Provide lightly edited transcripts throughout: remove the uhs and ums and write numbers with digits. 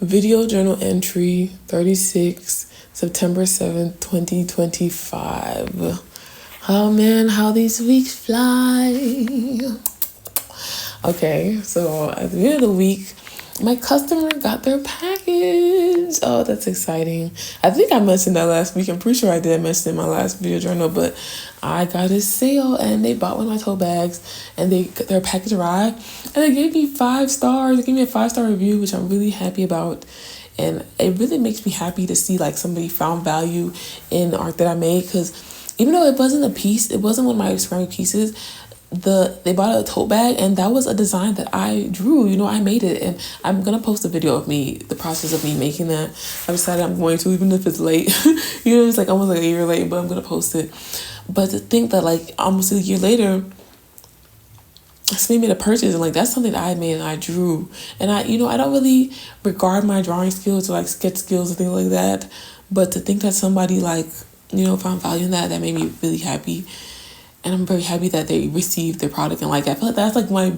Video journal entry 36, September 7th, 2025. Oh man, how these weeks fly. Okay, so at the end of the week, my customer got their package. Oh, that's exciting. I think I mentioned that last week. I'm pretty sure I did mention it in my last video journal, but I got a sale and they bought one of my tote bags and their package arrived and they gave me 5 stars. They gave me a 5-star review, which I'm really happy about. And it really makes me happy to see like somebody found value in art that I made, because even though it wasn't a piece, it wasn't one of my ceramic pieces, they bought a tote bag and that was a design that I drew. I made it, and I'm gonna post a video of the process of me making that. I decided I'm going to, even if it's late. It's like almost like a year late, but I'm gonna post it. But to think that like almost a year later, somebody made a purchase, and like that's something that I made and I drew. And I don't really regard my drawing skills or like sketch skills and things like that, but to think that somebody like found value in that made me really happy. And I'm very happy that they received their product. And like I feel like that's like my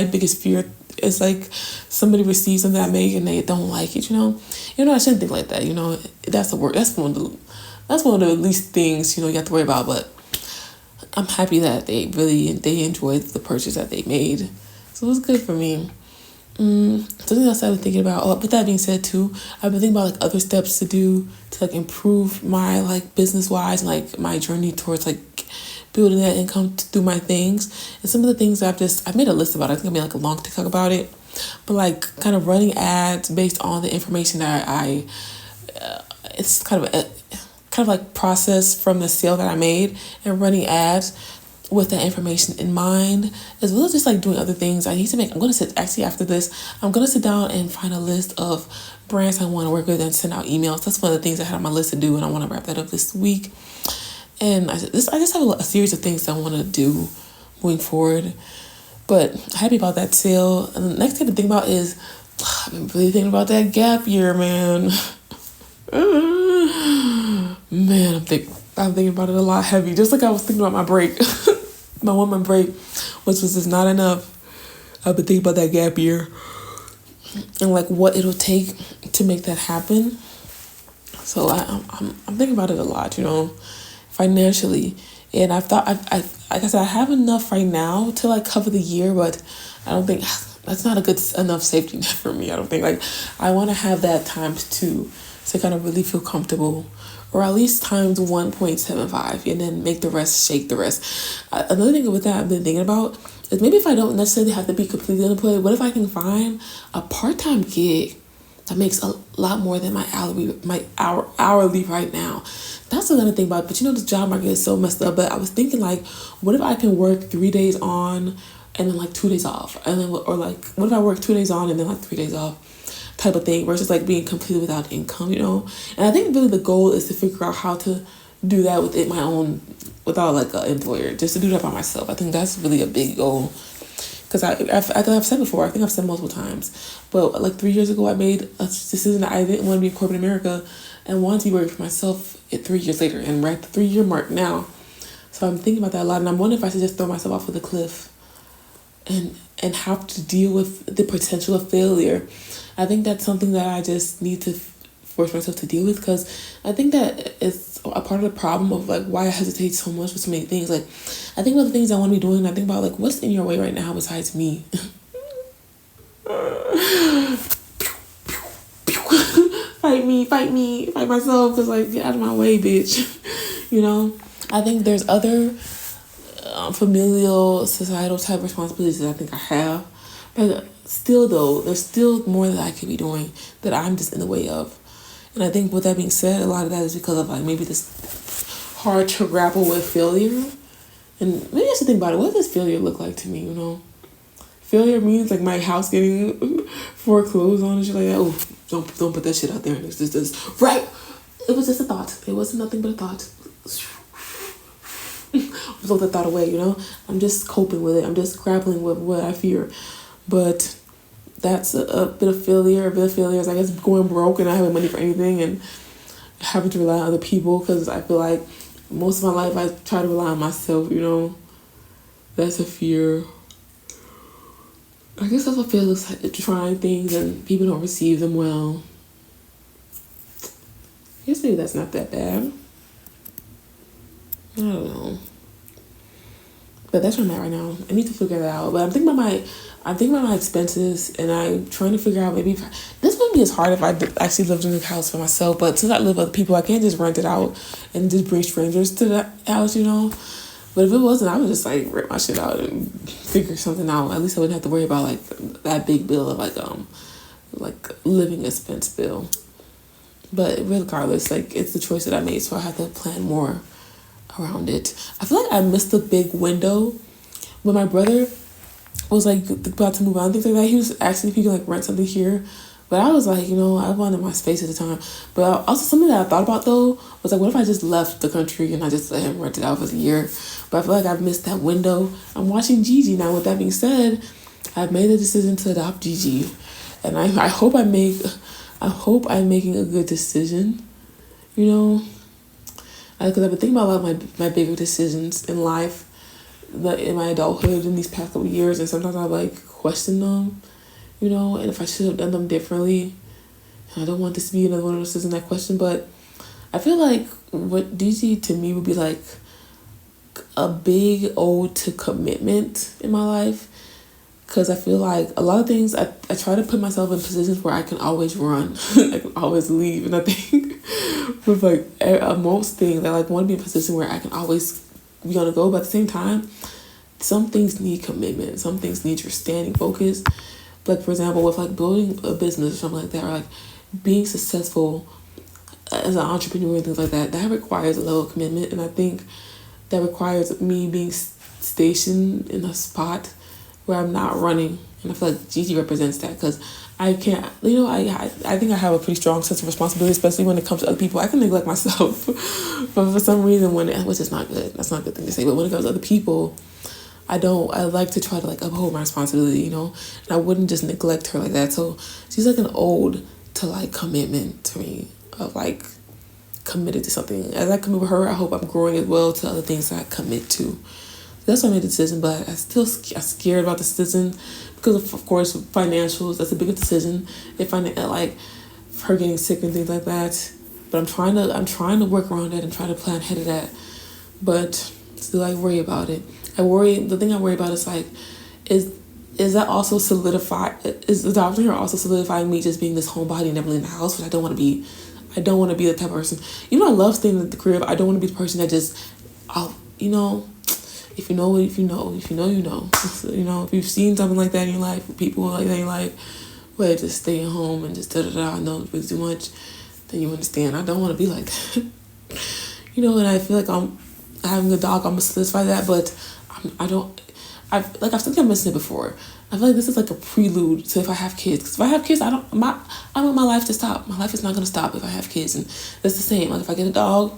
biggest fear is like somebody receives something I make and they don't like it. I shouldn't think like that. That's the work. That's one of the least things you have to worry about. But I'm happy that they enjoyed the purchase that they made. So it was good for me. Something else I've been thinking about. Oh, with that being said too, I've been thinking about like other steps to do to like improve my like business wise and like my journey towards like building that income through my things. And some of the things I've made a list about. I think I made like a long TikTok about it, but like kind of running ads based on the information that it's kind of like process from the sale that I made, and running ads with that information in mind, as well as just like doing other things I need to make. I'm going to sit after this, I'm going to sit down and find a list of brands I want to work with and send out emails. That's one of the things I had on my list to do, and I want to wrap that up this week. And I just have a series of things I want to do moving forward. But happy about that sale. And the next thing to think about is, I've been really thinking about that gap year, man. Man, I'm thinking about it a lot heavy. Just like I was thinking about my break. My 1 month break, which was just not enough. I've been thinking about that gap year and like what it'll take to make that happen. So I'm thinking about it a lot, financially. And I've thought, like I said, I have enough right now to like cover the year, but I don't think that's not a good enough safety net for me. I don't think, like, I want to have that times 2 to kind of really feel comfortable, or at least times 1.75, and then make the rest, shake the rest. Another thing with that I've been thinking about is maybe if I don't necessarily have to be completely unemployed, what if I can find a part-time gig that makes a lot more than my hourly right now? That's another thing about it. But the job market is so messed up. But I was thinking, like, what if I can work 3 days on and then like 2 days off, and then what if I work 2 days on and then like 3 days off, type of thing, versus like being completely without income, And I think really the goal is to figure out how to do that without like an employer, just to do that by myself. I think that's really a big goal. Because I've said before, I think I've said multiple times, but like 3 years ago, I made a decision that I didn't want to be in corporate America and wanted to be working for myself 3 years later, and we're at the 3-year mark now. So I'm thinking about that a lot, and I'm wondering if I should just throw myself off of the cliff and have to deal with the potential of failure. I think that's something that I just need to force myself to deal with, because I think that it's a part of the problem of like why I hesitate so much with so many things. Like, I think about the things I want to be doing, and I think about like what's in your way right now besides me. Fight myself, because like, get out of my way, bitch. I think there's other familial, societal type responsibilities that I think I have, but still though, there's still more that I could be doing that I'm just in the way of. And I think with that being said, a lot of that is because of like maybe this hard to grapple with failure. And maybe I should think about it. What does failure look like to me, Failure means like my house getting foreclosed on and shit like that. Oh, don't put that shit out there. It's just right. It was just a thought. It wasn't nothing but a thought. Throw the thought away, I'm just coping with it. I'm just grappling with what I fear. But that's a bit of failure. A bit of failure is, I guess, going broke and not having money for anything and having to rely on other people, because I feel like most of my life I try to rely on myself, That's a fear. I guess that's what fear looks like, trying things and people don't receive them well. guess maybe that's not that bad. I don't know. But that's where I'm at right now. I need to figure that out. But I'm thinking about my expenses, and I'm trying to figure out maybe this wouldn't be as hard if I actually lived in a house for myself. But since I live with other people, I can't just rent it out and just bring strangers to the house, you know. But if it wasn't, I would just like rip my shit out and figure something out. At least I wouldn't have to worry about like that big bill of like living expense bill. But regardless, like it's the choice that I made, so I have to plan more around it. I feel like I missed a big window when my brother was like about to move on, things like that. He was asking if he could like rent something here, but I was like, you know, I wanted my space at the time. But also something that I thought about though was like, what if I just left the country and I just let him rent it out for the year? But I feel like I've missed that window. I'm watching Gigi now. With that being said, I've made the decision to adopt Gigi, and I hope I'm making a good decision. You know, because I've been thinking about a lot of my bigger decisions in life, in my adulthood in these past couple of years, and sometimes I like question them, you know, and if I should have done them differently. And I don't want this to be another one of those decisions I question, but I feel like what DG to me would be like a big ode to commitment in my life. Because I feel like a lot of things, I try to put myself in positions where I can always run. I can always leave. And I think with like most things, I like want to be in a position where I can always be on the go. But at the same time, some things need commitment. Some things need your standing focus. Like, for example, with like building a business or something like that, or like being successful as an entrepreneur and things like that, that requires a level of commitment. And I think that requires me being stationed in a spot where I'm not running. And I feel like Gigi represents that, because I can't, you know, I think I have a pretty strong sense of responsibility, especially when it comes to other people. I can neglect myself, but for some reason, which is not good, that's not a good thing to say, but when it comes to other people, I like to try to like uphold my responsibility, you know, and I wouldn't just neglect her like that. So she's like an ode to like commitment to me, of like committed to something. As I commit with her, I hope I'm growing as well to other things that I commit to. That's why I made the decision, but I'm scared about the decision because of course, financials. That's a bigger decision. If I like her getting sick and things like that, but I'm trying to work around that and try to plan ahead of that. But still, I worry about it. The thing I worry about is like, is that also is adopting her also solidifying me just being this homebody and never leaving the house, which I don't want to be. I don't want to be the type of person. You know, I love staying at the crib. I don't want to be the person that just, you know. If you know, you know. So, you know, if you've seen something like that in your life, people like that in your life, where just staying home and just I know it's too much, then you understand. I don't want to be like that. You know, and I feel like I'm having a dog. I'm gonna solidify that, but I've think I mentioned it before. I feel like this is like a prelude to if I have kids. Because if I have kids, I don't want my life to stop. My life is not gonna stop if I have kids, and it's the same. Like if I get a dog,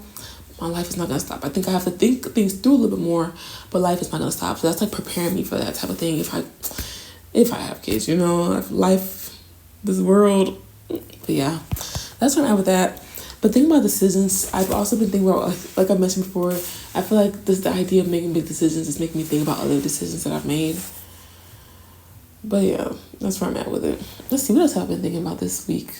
my life is not going to stop. I think I have to think things through a little bit more, but life is not going to stop. So that's like preparing me for that type of thing if I have kids, you know, life, this world. But yeah, that's where I'm at with that. But thinking about decisions, I've also been thinking about, like I mentioned before, I feel like the idea of making big decisions is making me think about other decisions that I've made. But yeah, that's where I'm at with it. Let's see, what else I've been thinking about this week?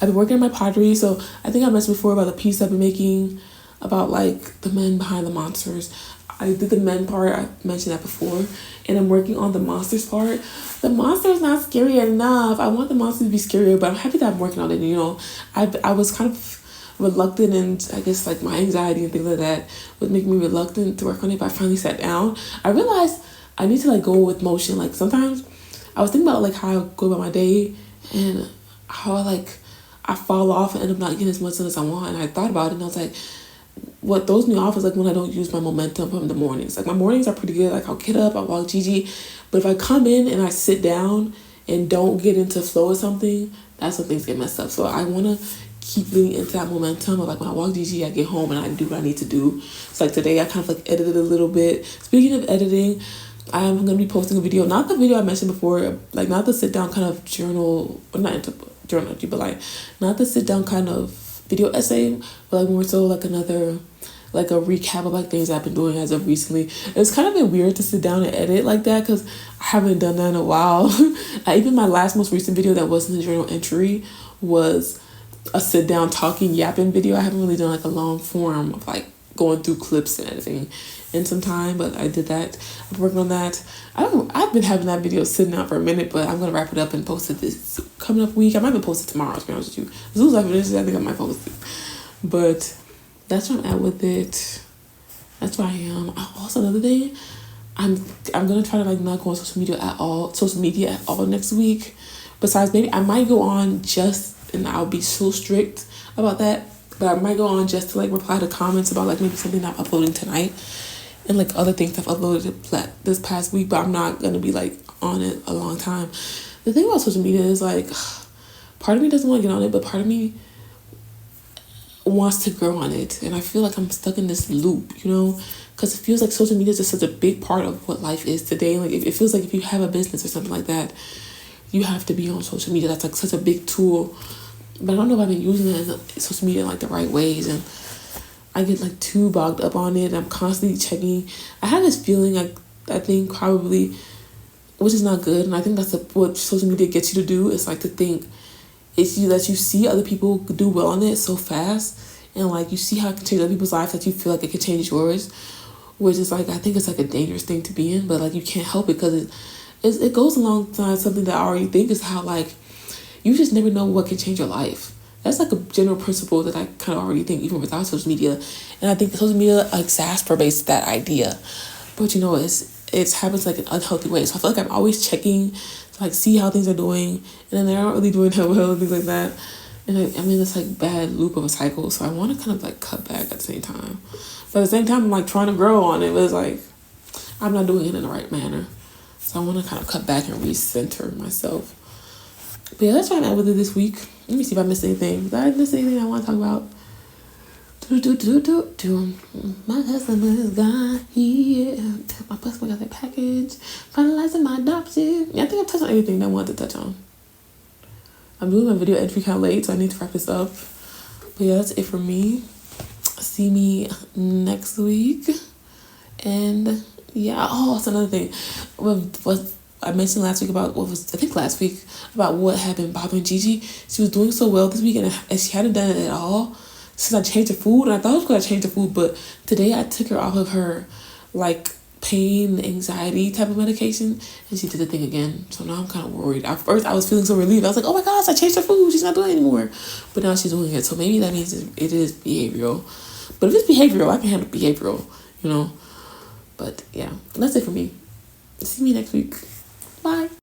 I've been working on my pottery, so I think I mentioned before about the piece I've been making about like the men behind the monsters. I did the men part, I mentioned that before, and I'm working on the monsters part. The monster's not scary enough. I want the monster to be scarier, but I'm happy that I'm working on it. You know, I was kind of reluctant, and I guess like my anxiety and things like that would make me reluctant to work on it, but I finally sat down. I realized I need to like go with motion. Like sometimes I was thinking about like how I go about my day and how I fall off and end up not getting as much done as I want. And I thought about it, and I was like, what throws me off is like when I don't use my momentum from the mornings. Like my mornings are pretty good. Like I'll get up, I'll walk Gigi. But if I come in and I sit down and don't get into flow or something, that's when things get messed up. So I want to keep getting into that momentum of like when I walk Gigi, I get home and I do what I need to do. So like today I kind of like edited a little bit. Speaking of editing, I'm going to be posting a video, not the video I mentioned before, like not the sit down kind of journal, or not into journal, but like not the sit down kind of video essay, but like more so like another, like a recap of like things I've been doing as of recently. It's kind of been weird to sit down and edit like that because I haven't done that in a while. Even my most recent video that wasn't a journal entry was a sit down talking yapping video. I haven't really done like a long form of like going through clips and editing in some time, but I did that. I'm working on that. I've been having that video sitting out for a minute, but I'm gonna wrap it up and post it this coming up week. I might even post it tomorrow, to be honest with you. As soon as I finish it, I think I might post it. But that's where I'm at with it. That's where I am. Also, another thing, I'm gonna try to like not go on social media at all next week. Besides, maybe I might go on and I'll be so strict about that, but I might go on just to like reply to comments about like maybe something I'm uploading tonight and like other things I've uploaded this past week, but I'm not gonna be like on it a long time. The thing about social media is like, part of me doesn't want to get on it, but part of me wants to grow on it, and I feel like I'm stuck in this loop, because it feels like social media is just such a big part of what life is today. Like it feels like if you have a business or something like that, you have to be on social media. That's like such a big tool, but I don't know if I've been using social media in like the right ways, and I get like too bogged up on it. I'm constantly checking. I have this feeling I think probably, which is not good, and I think that's what social media gets you to do, is like to think it's you that you see other people do well on it so fast, and like you see how it can change other people's lives, that you feel like it can change yours, which is like, I think it's like a dangerous thing to be in, but like you can't help it because it goes alongside something that I already think is how like you just never know what can change your life. That's like a general principle that I kind of already think even without social media, and I think social media exacerbates that idea. But it happens like in unhealthy ways. So I feel like I'm always checking to like see how things are doing, and then they're not really doing that well and things like that. And I'm in this like bad loop of a cycle. So I want to kind of like cut back at the same time. But at the same time, I'm like trying to grow on it, but it's like I'm not doing it in the right manner. So I want to kind of cut back and recenter myself. But yeah, let's try and with it this week. Let me see if I missed anything. Did I miss anything I want to talk about? My customer's got here. My customer got their package. Finalizing my adoption. Yeah, I think I've touched on everything that I wanted to touch on. I'm doing my video entry kind of late, so I need to wrap this up. But yeah, that's it for me. See me next week. And yeah, that's another thing. What I mentioned last week about what had been bothering Gigi. She was doing so well this week, and she hadn't done it at all since I changed her food. And I thought I was going to change her food, but today I took her off of her like pain, anxiety type of medication, and she did the thing again. So now I'm kind of worried. At first I was feeling so relieved. I was like, oh my gosh, I changed her food. She's not doing it anymore. But now she's doing it. So maybe that means it is behavioral. But if it's behavioral, I can handle behavioral, But yeah, that's it for me. See me next week. Bye.